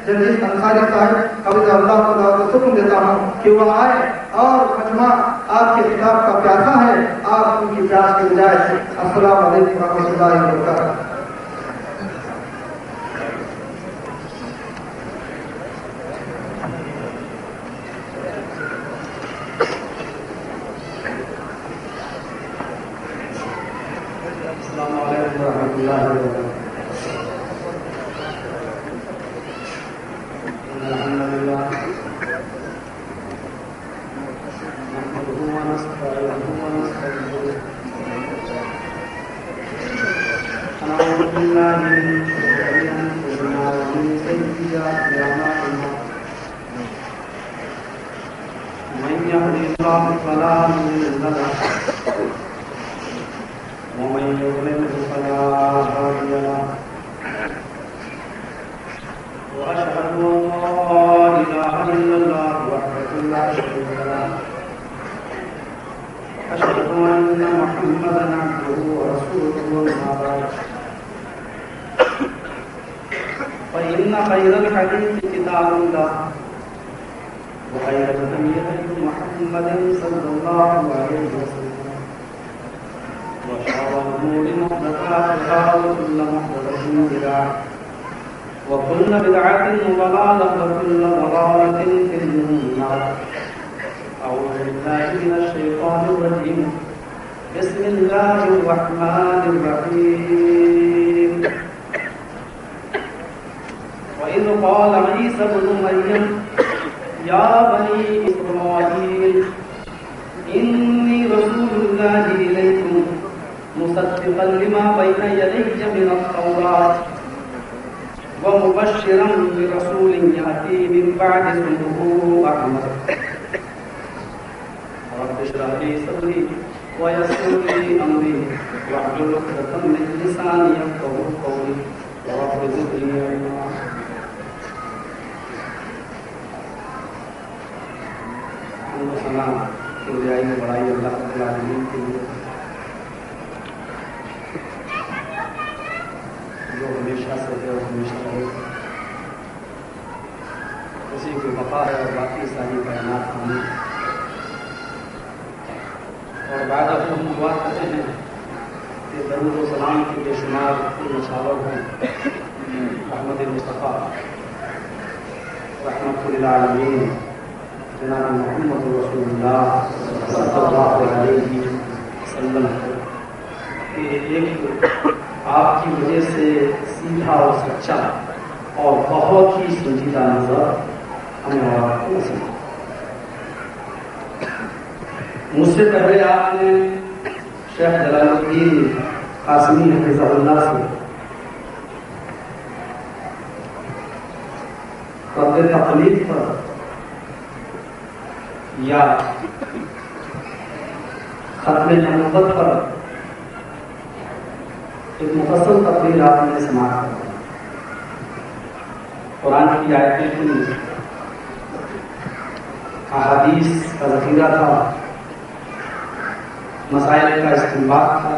جلیل انصاری صاحب حفظہ اللہ کو حکم دیتا ہوں کہ وہ آئے اور مجمع آپ کے کتاب کا پیاسا ہے، آپ ان کی پیاس کی بجائے۔ السلام علیکم و رحمۃ اللہ وبرکاتہ۔ السلام علیکم و رحمۃ اللہ وبرکاتہ۔ الحمد للہ نحمده ونستعینه ونستغفره ونعوذ باللہ من شرور انفسنا ومن سیئات اعمالنا من یهده اللہ فلا مضل له ومن يضلل فلا هادي له وأشهد أن لا إله إلا الله وحده لا شريك له وأشهد أن محمدا عبده ورسوله أما بعد فإن خير الحديث كتاب الله وخير الهدي هدي محمد صلى الله عليه وسلم وشر الأمور محدثاتها وكل محدثة بدعة وكل بدعة ضلالة وكل ضلالة في النار. أعوذ بالله من الشيطان الرجيم. بسم الله الرحمن الرحيم. وإذ قال عيسى ابن مريم يا بني إسرائيل إني رسول الله إليكم مصدقا لما بين يدي من التوراة ومبشرا برسول يأتي من بعد اسمه أحمد رب اشرح لي صدري ويسر لي أمري واحلل عقدة من لساني يفقهوا قولي رب زدني علما. سلام کبریائی میں بڑائی اللہ رب العالمین کے لیے جو ہمیشہ سے ہے اور ہمیشہ رہے، اسی کی بقا ہے اور باقی ساری کائنات ہمیں. اور بعد اب ہم دعا کرتے ہیں کہ درود و سلام کے بے شمار مشاور ہیں احمد مصطفیٰ رحمۃ للعالمین جناب محمد رسول اللہ صلی اللہ علیہ وسلم کہ ایک آپ کی وجہ سے سیدھا اور سچا اور بہت ہی سنجیدہ نظر ہمیں اور آپ کو نصیب. مجھ سے پہلے آپ نے شیخ جلال الدین قاسمی حفظہ اللہ سے رد تقلید پر یا ختم نبوت پر ایک مفصل تقریر آپ نے سماعت کر قرآن کی آیتیں سنی، احادیث کا ذخیرہ تھا، مسائل کا استنباط تھا.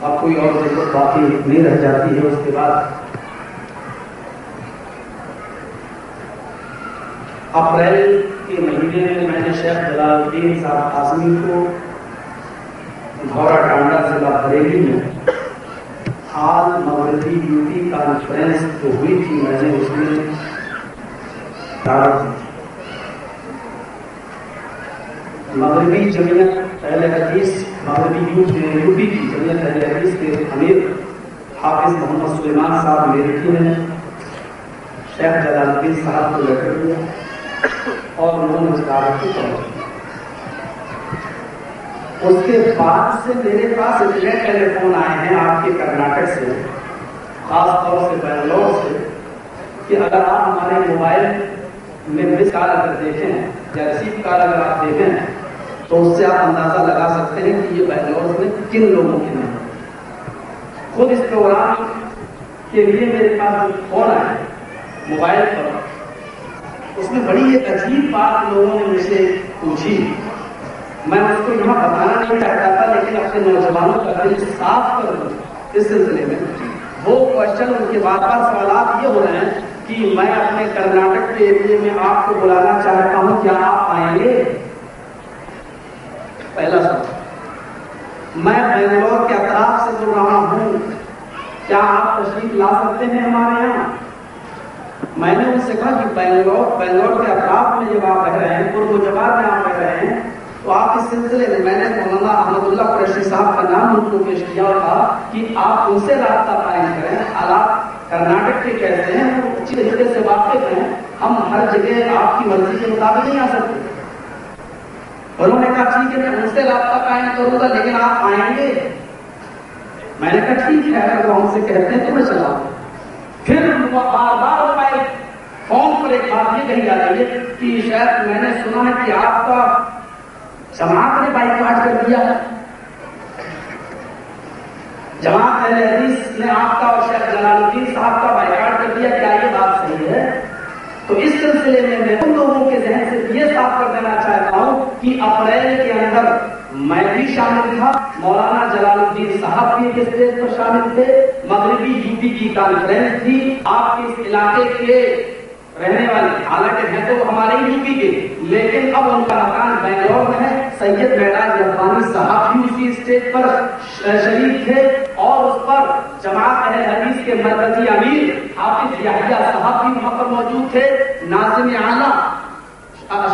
اب کوئی اور ضرورت باقی نہیں رہ جاتی ہے. اس کے بعد اپریل کے مہینے میں میں نے شیخ جلال الدین صاحب قاسمی کو گھورا ٹانڈا ضلع بریلی میں حال مغربی یوپی کانفرنس جو ہوئی تھی میں نے اس میں دعوت دی. مغربی جمعیت اہل حدیث مغربی یوپی کی جمعیت اہل حدیث کے امیر حافظ محمد سلیمان صاحب میرٹھی نے شیخ جلال الدین صاحب کو لے کر دیا اور انہوں نے اس دعوت کو قبول کیا. اس کے بعد سے میرے پاس اتنے ٹیلی فون آئے ہیں آپ کے کرناٹک سے، خاص طور سے بنگلور سے، کہ اگر آپ ہمارے موبائل میں مس کال اگر دیکھیں یا ریسیو کال اگر آپ دیکھیں تو اس سے آپ اندازہ لگا سکتے ہیں کہ یہ بنگلور میں کن لوگوں کے ہیں. خود اس پروگرام کے لیے میرے پاس فون آئے موبائل پر، اس میں بڑی ایک عجیب بات لوگوں نے مجھ سے پوچھی. میں اس کو یہاں بتانا نہیں چاہتا تھا لیکن اپنے نوجوانوں کا دل صاف کر دوں اس سلسلے میں. وہ کوشچن ان کے بار بار سوالات یہ ہو رہے ہیں کہ میں اپنے کرناٹک کے ایریے میں آپ کو بلانا چاہتا ہوں، کیا آپ آئیں گے؟ پہلا سوال، میں بنگلور کے اطراف سے بول رہا ہوں، کیا آپ تشریف لا سکتے ہیں ہمارے یہاں؟ میں نے ان سے کہا کہ بنگلور کے اطراف میں جب آپ رہ رہے ہیں، قرب و جوار میں آپ رہ رہے ہیں، تو آپ اس سلسلے میں نے مولانا احمد اللہ قریشی صاحب کا نام ان کو پیش کیا اور کہا کہ آپ ان سے رابطہ قائم کریں، حالات کرناٹک کے کیسے ہیں وہ اچھی طریقے سے واقف ہیں، ہم ہر جگہ آپ کی مرضی کے مطابق نہیں آ سکتے۔ انہوں نے کہا ٹھیک ہے میں ان سے رابطہ قائم کروں گا، لیکن آپ آئیں گے؟ میں نے کہا ٹھیک ہے، اگر وہ ہم سے کہتے ہیں تو میں چلا ہوں۔ پھر بار بار فون پر ایک بات یہ کہی جا رہی ہے کہ شاید میں نے سنا ہے کہ آپ کا جماعت نے بائیکاٹ کر دیا، جماعت اہل حدیث نے آپ کا اور شیخ جلال الدین صاحب کا بائیکاٹ کر دیا، کیا یہ بات صحیح ہے؟ تو اس سلسلے میں ان لوگوں کے ذہن سے یہ صاف کر دینا چاہتا ہوں کہ اپریل کے اندر میں بھی شامل تھا، مولانا جلال الدین صاحب بھی اس اسٹیج پر شامل تھے، مغربی یو پی کی کانفرنس تھی، آپ کے اس علاقے کے رہنے والے، حالانکہ ہیں تو ہمارے یو پی کے، لیکن اب ان کا مکان بنگلور میں ہے، سید معراج ربانی صاحب بھی اسی اسٹیج پر شریک تھے، اور اس پر جماعت اہل حدیث کے مرکزی امیر حافظ یحییٰ صاحب بھی وہاں پر موجود تھے، ناظم اعلیٰ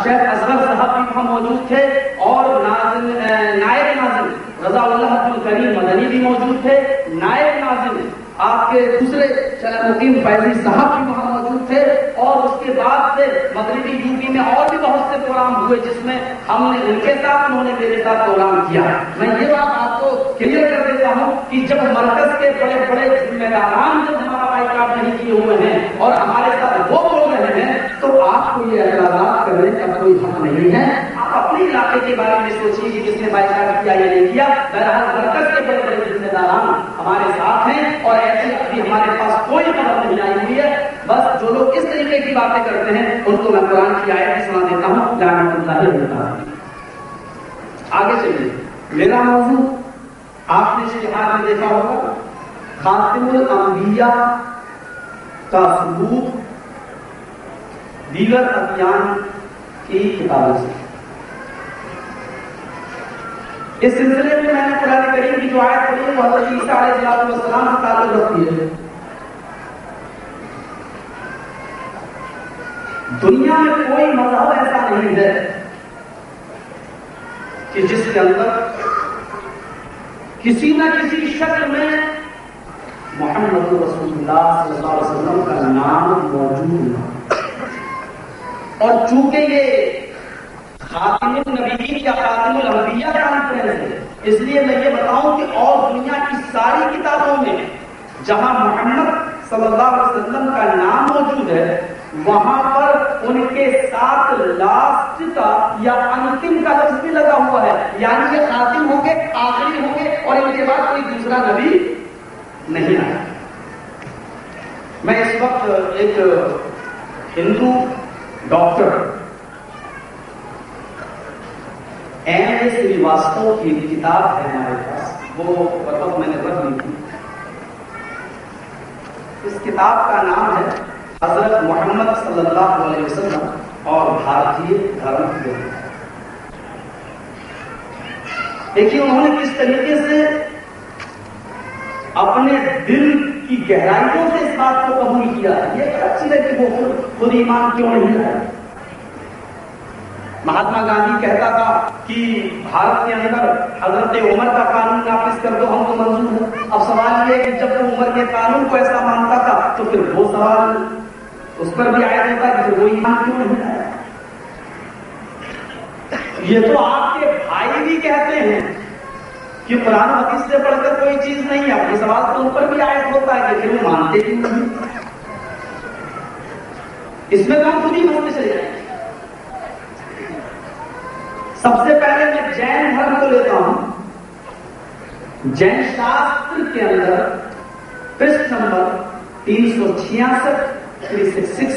شیخ اصغر صاحب بھی وہاں موجود تھے، اور نائب ناظم رضا اللہ عبد الکریم مدنی بھی موجود تھے، نائب ناظم آپ کے دوسرے مقیم فیضی صاحب بھی وہاں موجود تھے، اور اس کے بعد سے مغربی یو پی میں اور بھی بہت سے پروگرام ہوئے جس میں ہم نے ان کے ساتھ، انہوں نے میرے ساتھ پروگرام کیا۔ میں یہ بات آپ کو کلیئر کر دیتا ہوں کہ جب مرکز کے بڑے بڑے ذمہ داران جب ہمارا بائیکاٹ نہیں کیے ہوئے ہیں اور ہمارے ساتھ وہ بول رہے ہیں، تو آپ کو یہ اعتراضات کرنے کا کوئی حق نہیں ہے۔ آپ اپنے علاقے کے بارے میں سوچیے کہ کس نے بائیکاٹ کیا یا نہیں کیا۔ بہرحال مرکز کے بڑے بڑے ذمہ داران ہمارے ساتھ ہیں، اور ایسی ابھی ہمارے پاس کوئی خبر نہیں آئی ہوئی ہے۔ بس جو لوگ اس طریقے کی باتیں کرتے ہیں ان کو میں قرآن کی آیت سنا دیتا ہوں، لعنت اللہ علیہ۔ آگے چلیے، میرا موضوع آپ نے اشتہار میں دیکھا ہوگا، خاتم الانبیاء کا ثبوت دیگر ادیان کی کتابوں سے۔ اس سلسلے میں نے قرآن کریم کی جو آیت پڑھی ہے وہ حضرت عیسیٰ علیہ السلام سے تعلق رکھتی ہے۔ دنیا میں کوئی مذہب ایسا نہیں ہے کہ جس کے اندر کسی نہ کسی شکل میں محمد رسول اللہ صلی اللہ علیہ وسلم کا نام موجود ہے۔ اور چونکہ یہ خاتم النبیین یا خاتم الانبیاء کانفرنس ہے، اس لیے میں یہ بتاؤں کہ اور دنیا کی ساری کتابوں میں جہاں محمد صلی اللہ علیہ وسلم کا نام موجود ہے، وہاں پر ان کے ساتھ لاسٹ کا یا انتم کا لفظ بھی لگا ہوا ہے، یعنی یہ خاتم ہوں گے، آخری ہوں گے، اور ان کے بعد کوئی دوسرا نبی نہیں آیا۔ میں اس وقت ایک ہندو ڈاکٹر ایم اے سریواستو کی کتاب ہے ہمارے پاس، وہ وقت میں نے رکھ لی تھی۔ اس کتاب کا نام ہے حضرت محمد صلی اللہ علیہ وسلم اور بھارتیہ دھرم کی۔ دیکھیے انہوں نے کس طریقے سے اپنے دل کی گہرائیوں سے اس بات کو قبول کیا۔ یہ اچھی ہے کہ وہ خود ایمان کیوں نہیں لائے۔ مہاتما گاندھی کہتا تھا کہ بھارت کے اندر حضرت عمر کا قانون نافذ کر دو، ہم کو منظور ہے۔ اب سوال یہ ہے کہ جب وہ عمر کے قانون کو ایسا مانتا تھا تو پھر وہ سوال اس پر بھی آیا ہوتا ہے کہ وہ ایمان کیوں نہیں آیا۔ یہ تو آپ کے بھائی بھی کہتے ہیں کہ قرآن حدیث سے پڑھ کر کوئی چیز نہیں ہے، اپنے سوال تو ان پر بھی آیت ہوتا ہے کہ پھر وہ مانتے کیوں نہیں۔ اس میں کام خود ہی ہونے چلے جائیں۔ سب سے پہلے میں جین دھرم کو لیتا ہوں۔ جین شاستر کے اندر پرسٹ نمبر 366